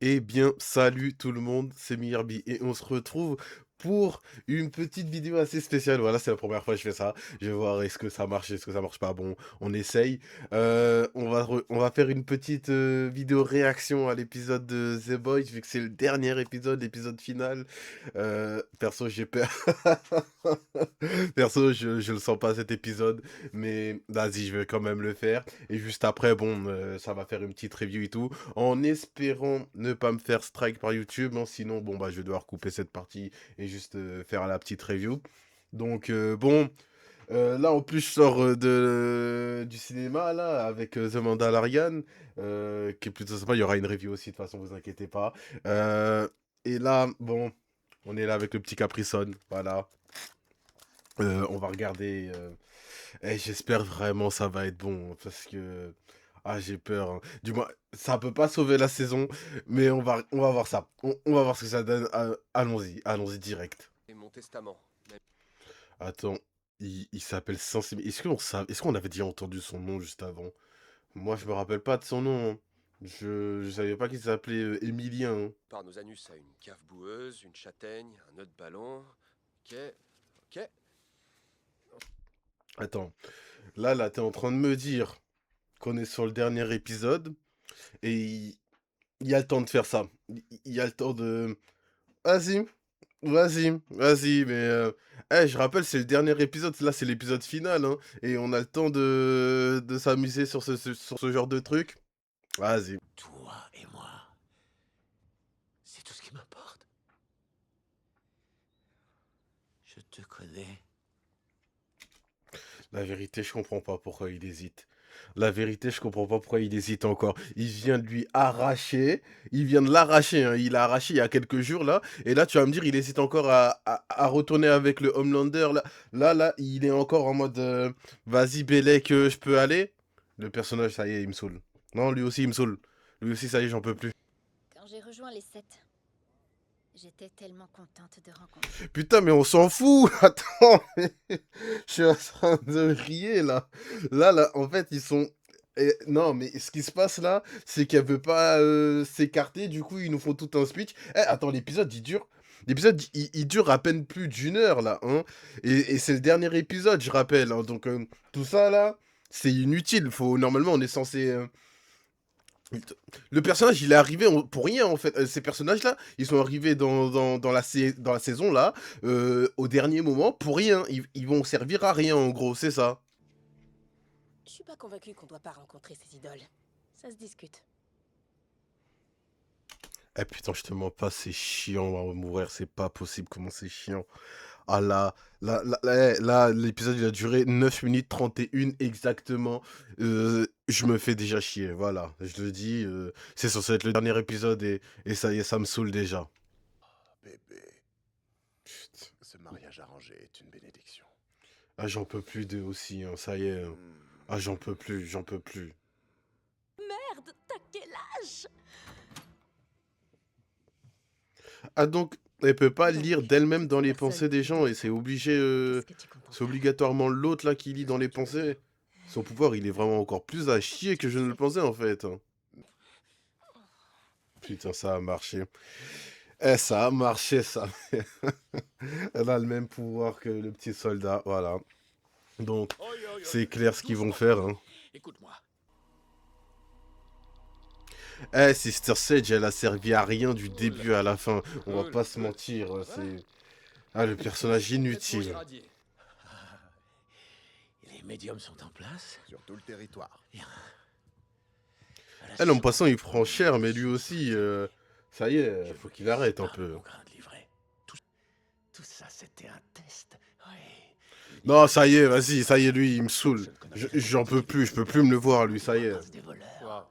Eh bien, salut tout le monde, c'est Mirbi et on se retrouve pour une petite vidéo assez spéciale. Voilà, c'est la première fois que je fais ça. Je vais voir est-ce que ça marche, est-ce que ça marche pas. Bon, on essaye. On va faire une petite vidéo réaction à l'épisode de The Boys, vu que c'est le dernier épisode, l'épisode final. Perso, j'ai peur. Perso, je le sens pas cet épisode, mais vas-y, je vais quand même le faire. Et juste après, bon, ça va faire une petite review et tout en espérant ne pas me faire strike par YouTube, hein, sinon bon bah je vais devoir couper cette partie et juste faire la petite review. Donc bon, là en plus je sors du cinéma là avec The Mandalorian, qui est plutôt sympa. Il y aura une review aussi de toute façon, vous inquiétez pas. Euh, et là bon, on est là avec le petit Capri Sun, voilà. On va regarder. Et j'espère vraiment ça va être bon parce que ah j'ai peur, hein. Du moins, ça peut pas sauver la saison, mais on va voir ça. On va voir ce que ça donne. Allons-y, allons-y direct. Et mon testament. Attends, il s'appelle Sensible. Est-ce qu'on avait déjà entendu son nom juste avant? Moi, je me rappelle pas de son nom, hein. Je savais pas qu'il s'appelait Emilien, hein. Par nos anus à une cave boueuse, une châtaigne, un autre ballon. Ok, ok. Attends, là, t'es en train de me dire qu'on est sur le dernier épisode et il y a le temps de faire ça. Il y a le temps de. Vas-y, vas-y, mais je rappelle, c'est le dernier épisode, là, c'est l'épisode final, hein, et on a le temps de s'amuser sur sur ce genre de truc. Vas-y. Toi et moi, c'est tout ce qui m'importe. Je te connais. La vérité, je comprends pas pourquoi il hésite. La vérité, je comprends pas pourquoi il hésite encore. Il vient de lui arracher, il vient de l'arracher, hein. Il l'a arraché il y a quelques jours, là, et là, tu vas me dire, il hésite encore à retourner avec le Homelander, là. Là, il est encore en mode, vas-y, Bélec, je peux aller? Le personnage, ça y est, il me saoule. Non, lui aussi, il me saoule. Lui aussi, ça y est, j'en peux plus. Quand j'ai rejoint les 7, j'étais tellement contente de rencontrer. Putain, mais on s'en fout! Attends, je suis en train de rier, là. Là, en fait, ils sont... non, mais ce qui se passe là, c'est qu'elle veut pas s'écarter, du coup, ils nous font tout un speech. Attends, l'épisode, il dure... L'épisode, il dure à peine plus d'une heure, là, hein. Et c'est le dernier épisode, je rappelle, hein. Donc, tout ça, là, c'est inutile. Normalement, on est censé... Le personnage, il est arrivé pour rien, en fait. Ces personnages-là, ils sont arrivés dans dans la saison, là, au dernier moment, pour rien. Ils vont servir à rien, en gros, c'est ça. Je suis pas convaincue qu'on doit pas rencontrer ces idoles. Ça se discute. Eh putain, je te mens pas, c'est chiant, on va mourir, c'est pas possible, comment c'est chiant. Ah là, l'épisode, il a duré 9 minutes 31 exactement. Je me fais déjà chier, voilà. Je le dis, c'est censé être le dernier épisode et ça y est, ça me saoule déjà. Bébé, Putain. ce mariage arrangé est une bénédiction. Ah, j'en peux plus d'eux aussi, hein, ça y est, hein. Hmm. Ah, j'en peux plus, j'en peux plus. Merde, t'as quel âge? Ah donc, elle peut pas Donc, lire d'elle-même tu dans seras les la seule pensées des gens et c'est obligé, Qu'est-ce que tu comprends c'est pas? obligatoirement l'autre là qui lit dans les pensées. Son pouvoir, il est vraiment encore plus à chier que je ne le pensais en fait, hein. Putain, ça a marché. Ça a marché, ça. Elle a le même pouvoir que le petit soldat, voilà. Donc, c'est clair ce qu'ils vont faire, hein. Écoute-moi. Sister Sage, elle a servi à rien du début à la fin. On va pas se mentir, c'est... Ah, le personnage inutile. Les médiums sont en place. Sur tout le territoire. Bien. Elle, en passant, il prend cher, mais lui aussi, ça y est, faut qu'il arrête un peu. Mon grain de livret. Tout ça, c'était un test. Oui. Non, ça y est, vas-y, ça y est, lui, il me saoule. J'en peux plus, je peux plus me le voir, lui, ça y est. Des voleurs.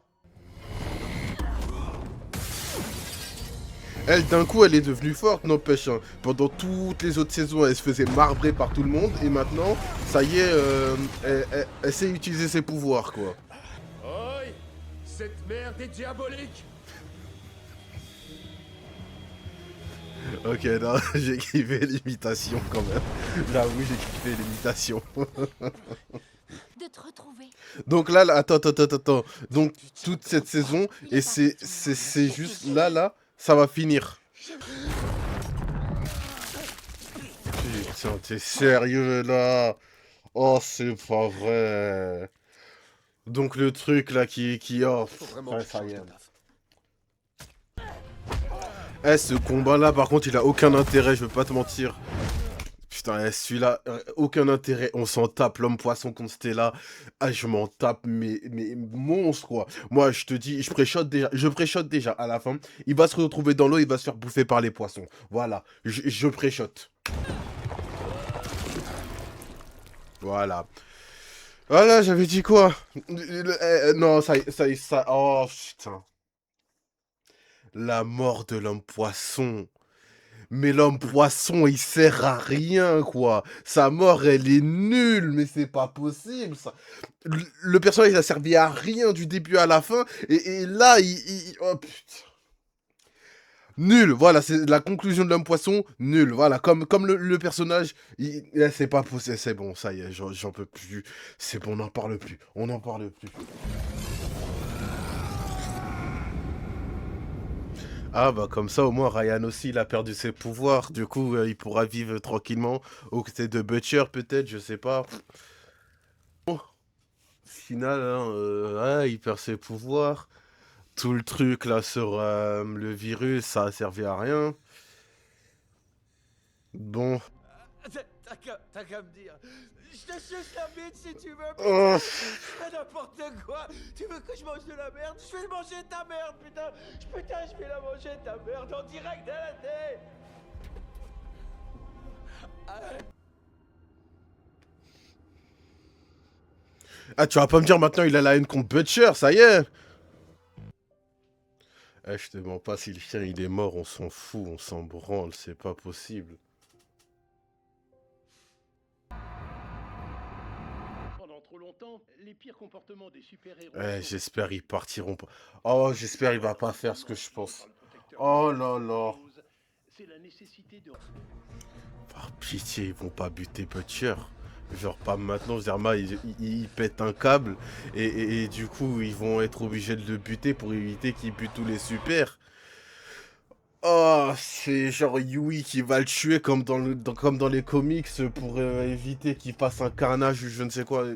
Elle, d'un coup, elle est devenue forte, n'empêche, hein. Pendant toutes les autres saisons, elle se faisait marbrer par tout le monde, et maintenant, ça y est, elle sait utiliser ses pouvoirs, quoi. Oi, cette merde est diabolique. Ok, non, j'ai kiffé l'imitation, quand même. J'avoue, j'ai kiffé l'imitation. De te retrouver. Donc là, attends. Donc toute cette saison, Il et est parti, tout le c'est monde. juste là, ça va finir. Putain, t'es sérieux là? Oh, c'est pas vrai. Donc le truc là oh, Faut vraiment ouais, que je ça y change est. de taf. Eh, ce combat là, par contre, il a aucun intérêt, je veux pas te mentir. Putain, celui-là, aucun intérêt. On s'en tape, l'homme poisson contre Stella. Ah, je m'en tape, mais monstre, quoi. Moi, je te dis, je préchote déjà à la fin. Il va se retrouver dans l'eau, il va se faire bouffer par les poissons. Voilà, je préchote. Voilà. Voilà, j'avais dit quoi? Non, ça. Oh, putain. La mort de l'homme poisson. Mais l'homme poisson, il sert à rien, quoi. Sa mort, elle est nulle, mais c'est pas possible, ça. Le personnage, il a servi à rien du début à la fin, et là, oh, putain. Nul, voilà, c'est la conclusion de l'homme poisson, nul, voilà, comme le personnage, c'est pas possible, c'est bon, ça y est, j'en peux plus, c'est bon, on n'en parle plus, on n'en parle plus. Ah bah comme ça au moins Ryan aussi il a perdu ses pouvoirs, du coup il pourra vivre tranquillement aux côtés de Butcher peut-être, je sais pas. Au final, hein, ouais, il perd ses pouvoirs, tout le truc là sur le virus ça a servi à rien. Bon. T'as qu'à me dire. Je te suce la bite si tu veux, Oh. putain. Je fais n'importe quoi. Tu veux que je mange de la merde? Je vais manger ta merde, putain. Putain, je vais la manger ta merde en direct à la télé. Ah tu vas pas me dire maintenant il a la haine contre Butcher, ça y est. Eh, je te mens pas, si le chien il est mort, on s'en fout, on s'en branle, c'est pas possible. Pendant trop longtemps, les pires comportements des super-héros. Eh, j'espère ils partiront pas. Oh, j'espère il va pas faire ce que je pense. Oh là là. C'est la nécessité de. Par pitié, ils vont pas buter Butcher. Genre pas maintenant, Zerma il pète un câble et du coup ils vont être obligés de le buter pour éviter qu'il bute tous les super. Oh, c'est genre Yui qui va le tuer comme comme dans les comics pour éviter qu'il fasse un carnage ou je ne sais quoi.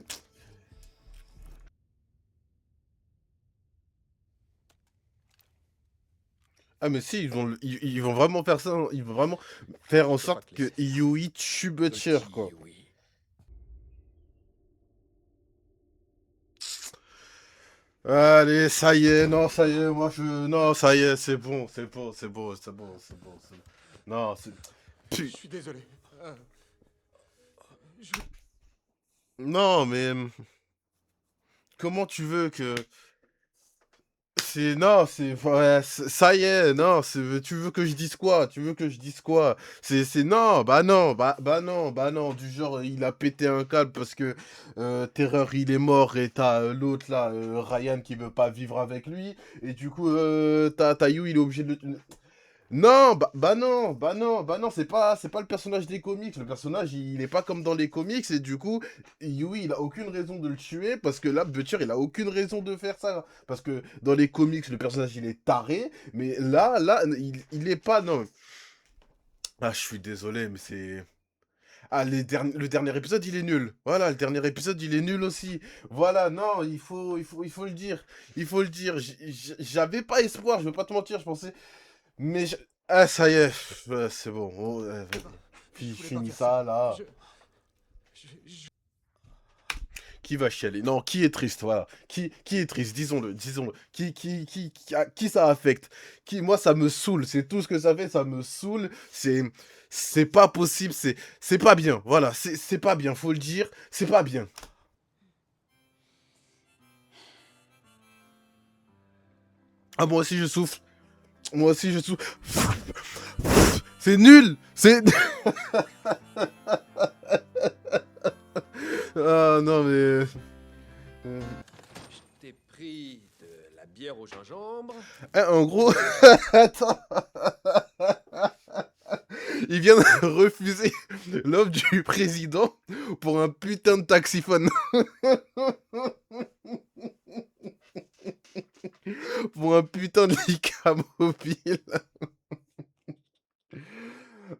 Ah mais si, ils vont vraiment faire ça, hein. Ils vont vraiment faire en Je peux pas sorte te que laisser. Yui tue Butcher, Petit quoi. oui. Allez, ça y est, non, ça y est, Non, ça y est, c'est bon, c'est bon, c'est bon, c'est bon, c'est bon, c'est bon. Non, c'est... Je Pu- suis désolé. Non, mais... Comment tu veux que... C'est... Non, c'est... Ouais, ça y est, non, tu veux que je dise quoi? Tu veux que je dise quoi? Non, bah non, du genre, il a pété un câble parce que Terreur, il est mort et t'as l'autre, là, Ryan, qui veut pas vivre avec lui, et du coup, t'as You, il est obligé de le... Non, bah non, c'est pas le personnage des comics. Le personnage, il est pas comme dans les comics, et du coup, Yui, il a aucune raison de le tuer, parce que là, Butcher, il a aucune raison de faire ça. Parce que dans les comics, le personnage, il est taré, mais là, il est pas, non. Ah, je suis désolé, mais c'est... Ah, le dernier épisode, il est nul. Voilà, le dernier épisode, il est nul aussi. Voilà, non, il faut le dire. Il faut le dire. J'avais pas espoir, je vais pas te mentir, je pensais... Mais ah, ça y est, c'est bon. Oh, vas-y. Je voulais pas Finis faire ça là. je- Qui va chialer? Non, qui est triste, voilà. Qui est triste? Disons-le. Qui ça affecte? Moi, ça me saoule. C'est tout ce que ça fait, ça me saoule. C'est pas possible. C'est pas bien. Voilà, c'est pas bien. Faut le dire. C'est pas bien. Ah, moi aussi je souffle. Moi aussi je souffle. C'est nul. Ah non mais... Je t'ai pris de la bière au gingembre. En gros... Attends. Il vient de refuser l'offre du président pour un putain de taxiphone. pour un putain de Lyca mobile.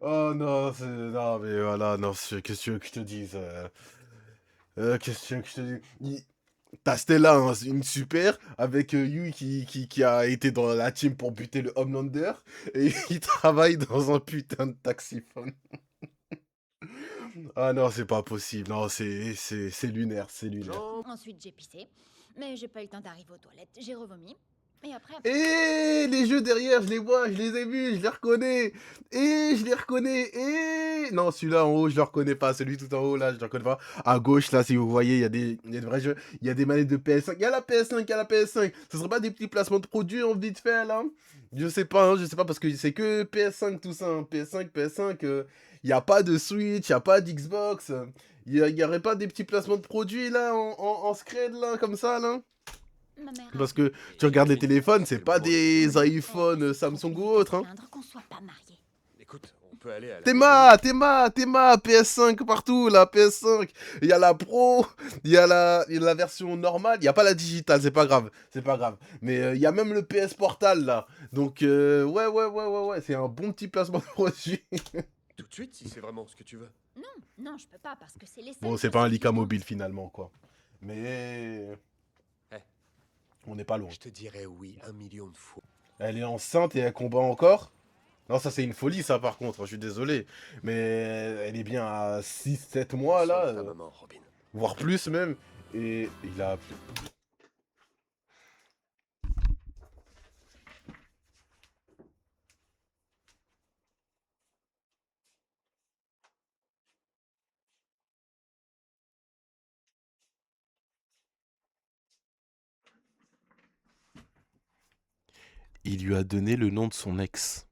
Oh non, non mais voilà, non, qu'est-ce que tu veux que je te dise qu'est-ce que tu veux que je te dise T'as Stella, hein, c'est une super, avec Yui qui a été dans la team pour buter le Homelander, et il travaille dans un putain de taxiphone. Ah non, c'est pas possible, non, c'est lunaire, c'est lunaire. Jean, Ensuite, j'ai pissé, mais j'ai pas eu le temps d'arriver aux toilettes. J'ai revomi. Et après, Et les jeux derrière, je les vois, je les ai vus, je les reconnais. Et je les reconnais. Et non, celui-là en haut, je le reconnais pas. Celui tout en haut, là, je le reconnais pas. À gauche, là, si vous voyez, il y a de vrais jeux. Il y a des manettes de PS5. Il y a la PS5, il y a la PS5. Ce serait pas des petits placements de produits en vite fait, là? Je sais pas, hein, je sais pas, parce que c'est que PS5 tout ça. Hein. PS5. Il n'y a pas de Switch, il n'y a pas d'Xbox. Il y aurait pas des petits placements de produits, là, en scred, là, comme ça, là? ma mère. Parce que tu regardes les téléphones, c'est pas des iPhones Samsung ou autres, hein. Qu'on soit pas mariés. écoute, on peut aller à la Théma, PS5 partout, la PS5. Il y a la Pro, il y a la version normale, il y a pas la digitale, c'est pas grave, c'est pas grave. Mais il y a même le PS Portal là. Donc ouais, c'est un bon petit placement de produit. tout de suite si c'est vraiment ce que tu veux. Non, je peux pas parce que c'est les Bon, seuls c'est pas un choses Lyca qui mobile finalement quoi. Mais Eh. on n'est pas loin. Je te dirais oui 1 million de fois. Elle est enceinte et elle combat encore. Non, ça c'est une folie ça par contre, je suis désolé. Mais elle est bien à 6-7 mois là, Sauve ta maman, Robin. voire plus même. Et il a... Il lui a donné le nom de son ex.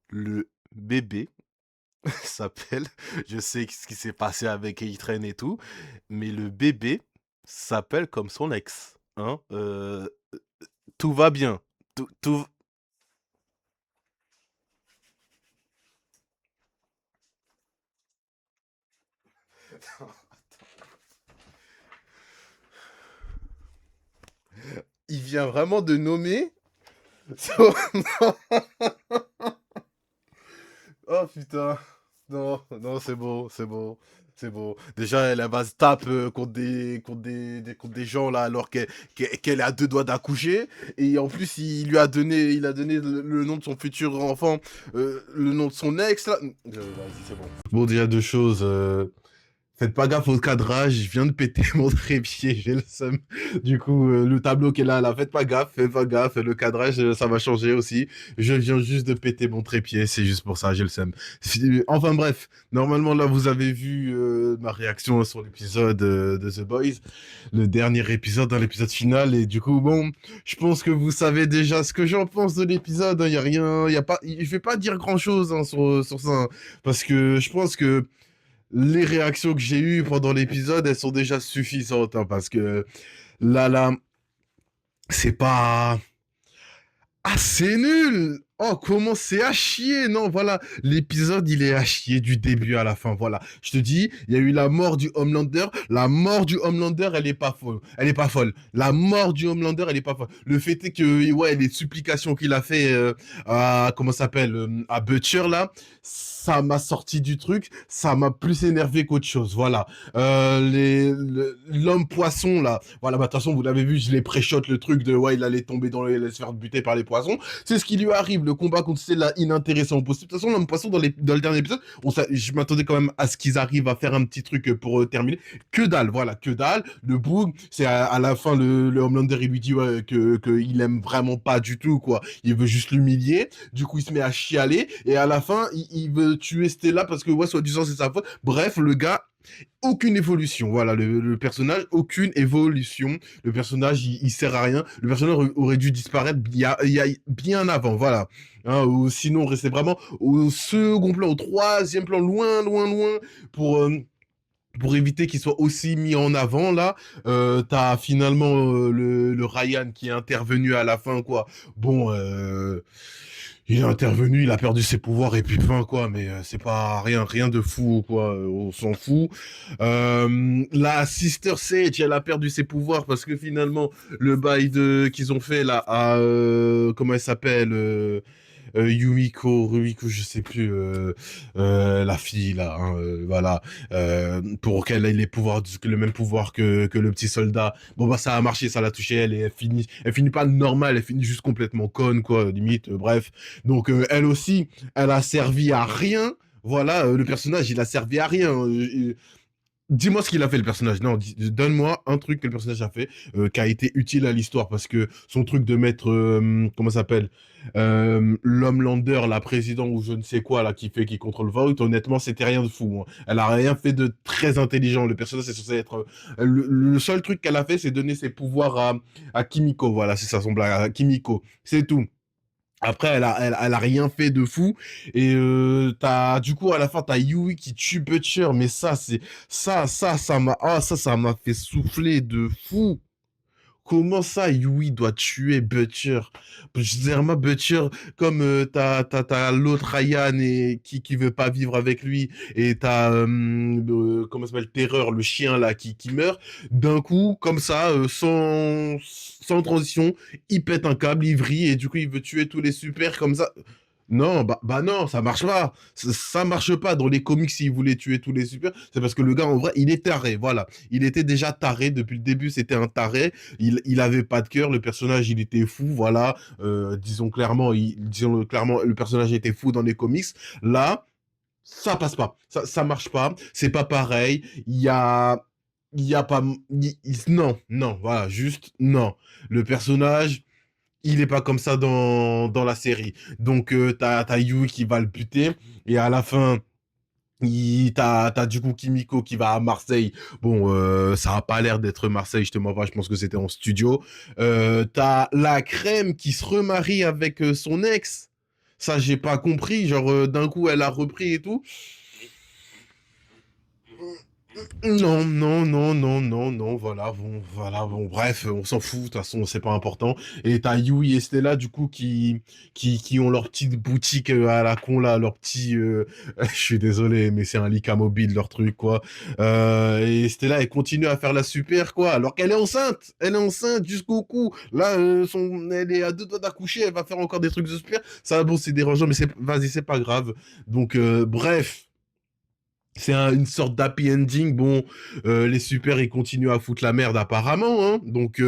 Le bébé s'appelle, je sais ce qui s'est passé avec A-Train et tout, mais le bébé s'appelle comme son ex. Hein tout va bien. Tout... Il vient vraiment de nommer son... Oh putain. Non, c'est bon, c'est bon. C'est bon. Déjà, elle va se tape contre des gens là alors qu'elle est à 2 doigts d'accoucher. Et en plus, il a donné le nom de son futur enfant, le nom de son ex là. Vas-y, c'est bon. Bon, déjà 2 choses. Faites pas gaffe au cadrage, je viens de péter mon trépied, j'ai le seum. Du coup, le tableau qui est là, faites pas gaffe, le cadrage, ça va changer aussi. Je viens juste de péter mon trépied, c'est juste pour ça, j'ai le seum. Enfin bref, normalement là, vous avez vu ma réaction sur l'épisode de The Boys, le dernier épisode, dans l'épisode final, et du coup, bon, je pense que vous savez déjà ce que j'en pense de l'épisode, hein, y a rien, y a pas, je vais pas dire grand-chose hein, sur ça, hein, parce que je pense que les réactions que j'ai eues pendant l'épisode, elles sont déjà suffisantes, hein, parce que là, c'est pas... Ah, c'est nul! Oh, comment c'est à chier! Non, voilà, l'épisode, il est à chier du début à la fin, voilà. Je te dis, il y a eu la mort du Homelander. La mort du Homelander, elle est pas folle. Elle est pas folle. La mort du Homelander, elle est pas folle. Le fait est que, ouais, les supplications qu'il a fait à, comment ça s'appelle, à Butcher, là, ça m'a sorti du truc. Ça m'a plus énervé qu'autre chose, voilà. L'homme poisson, là, voilà, bah, de toute façon, vous l'avez vu, je l'ai pré-shot le truc de, ouais, il allait tomber dans les, se faire buter par les poissons. C'est ce qui lui arrive. Le combat contre Stella, inintéressant possible. De toute façon, l'homme poisson, dans le dernier épisode, je m'attendais quand même à ce qu'ils arrivent à faire un petit truc pour terminer. Que dalle, voilà, que dalle. Le boug, c'est à la fin, le Homelander, il lui dit ouais, que il aime vraiment pas du tout, quoi. Il veut juste l'humilier. Du coup, il se met à chialer. Et à la fin, il veut tuer Stella parce que, ouais, soi-disant, c'est sa faute. Bref, le gars, aucune évolution. Voilà, le personnage, aucune évolution. Le personnage, il sert à rien. Le personnage aurait dû disparaître il y a bien avant, voilà. Hein, ou sinon, rester vraiment au second plan, au troisième plan, loin, pour éviter qu'il soit aussi mis en avant, là. T'as finalement le Ryan qui est intervenu à la fin, quoi. Bon, il est intervenu, il a perdu ses pouvoirs et puis fin quoi, mais c'est pas rien de fou quoi, on s'en fout. La Sister Sage, elle a perdu ses pouvoirs parce que finalement le bail de qu'ils ont fait là à comment elle s'appelle Rumiko, je sais plus, la fille là, hein, voilà, pour qu'elle ait les pouvoirs, le même pouvoir que le petit soldat. Bon bah ça a marché, ça l'a touché elle et elle finit pas normale, elle finit juste complètement conne quoi, limite. Bref, donc elle aussi, elle a servi à rien. Voilà, le personnage il a servi à rien. Dis-moi ce qu'il a fait le personnage. Non, donne-moi un truc que le personnage a fait qui a été utile à l'histoire parce que son truc de mettre comment ça s'appelle l'Homelander, la président ou je ne sais quoi là qui contrôle Vought, honnêtement c'était rien de fou. Hein. Elle a rien fait de très intelligent. Le personnage c'est censé être le seul truc qu'elle a fait c'est donner ses pouvoirs à Kimiko. Voilà, c'est ça son blague à Kimiko. C'est tout. Après, elle a rien fait de fou. Et du coup, à la fin, t'as Yui qui tue Butcher. Mais ça m'a fait souffler de fou. Comment ça, Yui doit tuer Butcher? Zerma Butcher, comme t'as l'autre Ryan et qui veut pas vivre avec lui, et t'as comment ça s'appelle Terreur, le chien là qui meurt. D'un coup, comme ça, sans transition, il pète un câble, il vrille et du coup il veut tuer tous les super comme ça. Non, bah non, ça marche pas. Ça marche pas. Dans les comics, s'il voulait tuer tous les super, c'est parce que le gars, en vrai, il est taré. Voilà. Il était déjà taré. Depuis le début, c'était un taré. Il avait pas de cœur. Le personnage, il était fou. Voilà. Disons clairement, le personnage était fou dans les comics. Là, ça passe pas. Ça marche pas. C'est pas pareil. Il y a pas, non, non, voilà, juste, non. Le personnage, il est pas comme ça dans la série. Donc, t'as Yui qui va le buter. Et à la fin, t'as du coup Kimiko qui va à Marseille. Bon, ça a pas l'air d'être Marseille, je te mens pas, je pense que c'était en studio. T'as la crème qui se remarie avec son ex. Ça, j'ai pas compris. Genre, d'un coup, elle a repris et tout. Non, non, non, non, non, non, voilà, bon, bref, on s'en fout, de toute façon, c'est pas important. Et t'as Yui et Stella, du coup, qui ont leur petite boutique à la con, là, leur petit, je suis désolé, mais c'est un Lika mobile, leur truc, quoi. Et Stella, elle continue à faire la super, quoi, alors qu'elle est enceinte jusqu'au cou. Là, elle est à 2 doigts d'accoucher, elle va faire encore des trucs de super. Ça, bon, c'est dérangeant, mais vas-y, c'est pas grave. Donc, bref. C'est une sorte d'happy ending. Bon, les super, ils continuent à foutre la merde apparemment. Hein. Donc,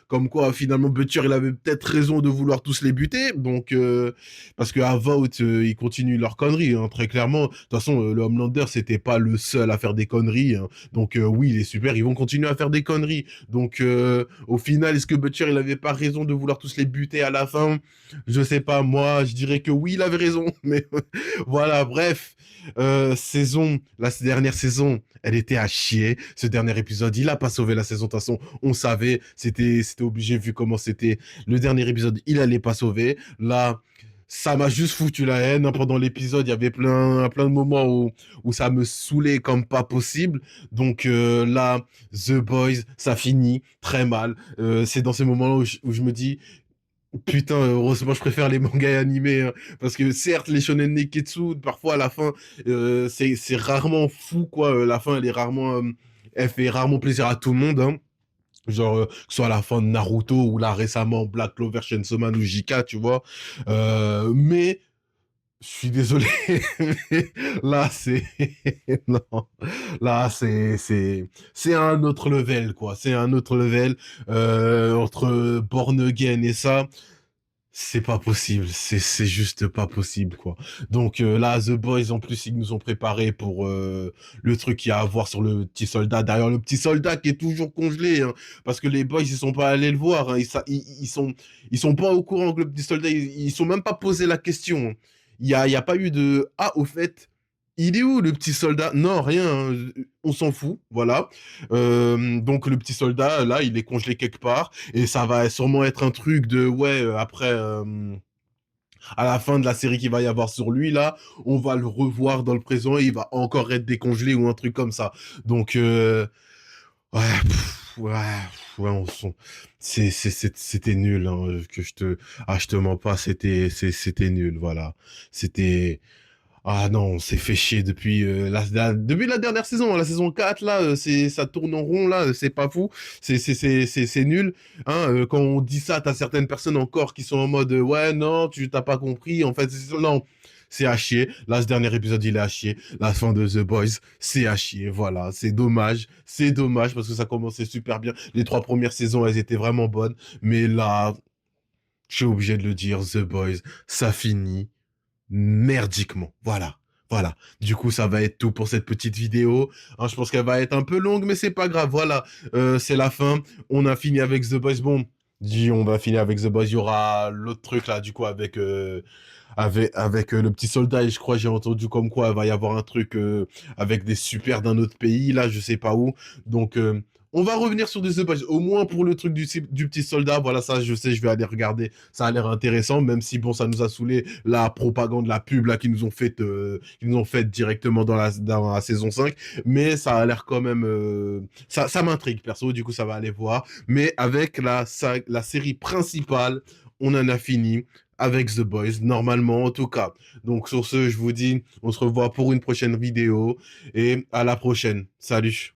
comme quoi, finalement, Butcher, il avait peut-être raison de vouloir tous les buter. Donc, parce qu'à Vought, ils continuent leurs conneries. Hein, très clairement. De toute façon, le Homelander, c'était pas le seul à faire des conneries. Hein. Donc, oui, les super, ils vont continuer à faire des conneries. Donc, au final, est-ce que Butcher, il avait pas raison de vouloir tous les buter à la fin? Je sais pas. Moi, je dirais que oui, il avait raison. Mais voilà, bref. La dernière saison, elle était à chier. Ce dernier épisode, il a pas sauvé la saison. De toute façon, on savait, c'était obligé vu comment c'était. Le dernier épisode, il allait pas sauver. Là, ça m'a juste foutu la haine. Pendant l'épisode, il y avait plein de moments où ça me saoulait comme pas possible. Donc là, The Boys, ça finit très mal. C'est dans ces moments-là où je me dis, putain, heureusement, je préfère les mangas animés. Hein, parce que certes, les shonen neketsu, parfois à la fin, c'est rarement fou, quoi. La fin, elle fait rarement plaisir à tout le monde. Hein. Genre, que ce soit à la fin de Naruto ou là récemment Black Clover, Chainsaw Man ou J.K., tu vois. Mais je suis désolé, mais là c'est non, là c'est un autre level quoi. C'est un autre level entre Born Again et ça. C'est pas possible, c'est juste pas possible quoi. Donc là, The Boys en plus ils nous ont préparé pour le truc qu'il y a à voir sur le petit soldat derrière le petit soldat qui est toujours congelé hein, parce que les boys ils sont pas allés le voir, hein, ils sont pas au courant que le petit soldat ils sont même pas posé la question. Hein. Il y a pas eu de ah au fait il est où le petit soldat? Non, rien, hein, on s'en fout, voilà. Donc le petit soldat, là, il est congelé quelque part, et ça va sûrement être un truc de, ouais, après, à la fin de la série qu'il va y avoir sur lui, là, on va le revoir dans le présent, et il va encore être décongelé ou un truc comme ça. Donc, ouais, ouais, ouais, c'était nul, hein, je te mens pas, c'était nul, voilà. C'était, ah non, on s'est fait chier depuis, depuis la dernière saison, la saison 4 là, ça tourne en rond, là, c'est pas fou, c'est nul, hein, quand on dit ça, t'as certaines personnes encore qui sont en mode, ouais, non, tu t'as pas compris, en fait, non, c'est à chier. Là, ce dernier épisode, il est à chier. La fin de The Boys, c'est à chier. Voilà, c'est dommage parce que ça commençait super bien. Les 3 premières saisons, elles étaient vraiment bonnes, mais là, je suis obligé de le dire, The Boys, ça finit merdiquement. Voilà. Voilà. Du coup, ça va être tout pour cette petite vidéo. Hein, je pense qu'elle va être un peu longue, mais c'est pas grave. Voilà. C'est la fin. On a fini avec The Boys. Bon, on va finir avec The Boys. Il y aura l'autre truc là, du coup, avec le petit soldat. Et je crois, j'ai entendu comme quoi il va y avoir un truc avec des supers d'un autre pays. Là, je sais pas où. Donc, on va revenir sur des The Boys, au moins pour le truc du petit soldat. Voilà, ça, je sais, je vais aller regarder. Ça a l'air intéressant, même si, bon, ça nous a saoulé la propagande, la pub, là, qu'ils nous ont fait directement dans la saison 5. Mais ça a l'air quand même, ça m'intrigue, perso. Du coup, ça va aller voir. Mais avec la série principale, on en a fini avec The Boys, normalement, en tout cas. Donc, sur ce, je vous dis, on se revoit pour une prochaine vidéo et à la prochaine. Salut!